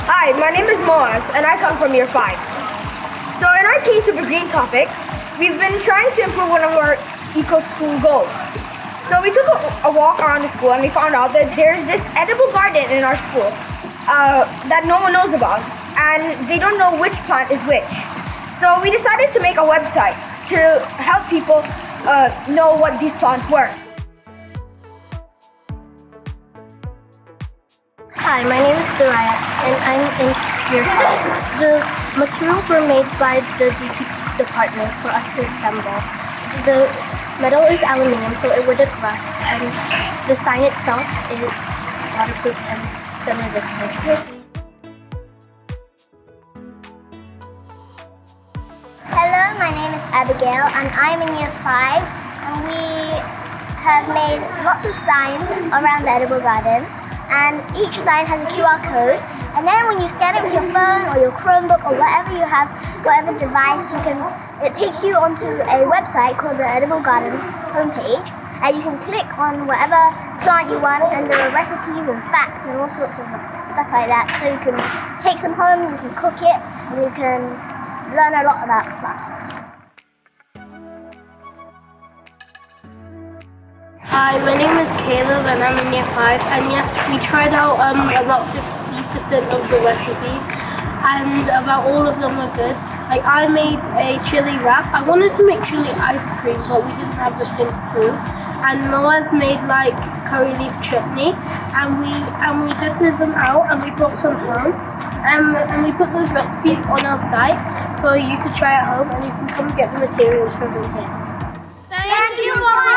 Hi, my name is Moaz and I come from year 5. So in our Teen to Be Green topic, we've been trying to improve one of our eco-school goals. So we took a walk around the school and we found out that there's this edible garden in our school that no one knows about, and they don't know which plant is which. So we decided to make a website to help people know what these plants were. Hi, my name is Duraya and I'm in year 5. The materials were made by the DT department for us to assemble. The metal is aluminium so it wouldn't rust, and the sign itself is waterproof and sun resistant. Hello, my name is Abigail and I'm in year 5, and we have made lots of signs around the edible garden, and each sign has a QR code, and then when you scan it with your phone or your Chromebook or whatever you have, whatever device, it takes you onto a website called the Edible Garden homepage, and you can click on whatever plant you want, and there are recipes and facts and all sorts of stuff like that, so you can take some home, you can cook it, and you can learn a lot about plants. Hi, my name is Caleb and I'm in year 5, and yes, we tried out about 50% of the recipes, and about all of them were good. Like, I made a chili wrap. I wanted to make chili ice cream, but we didn't have the things to. And Moaz made like curry leaf chutney, and we tested them out and we brought some home, and we put those recipes on our site for you to try at home, and you can come get the materials from here. Thank you, Moaz!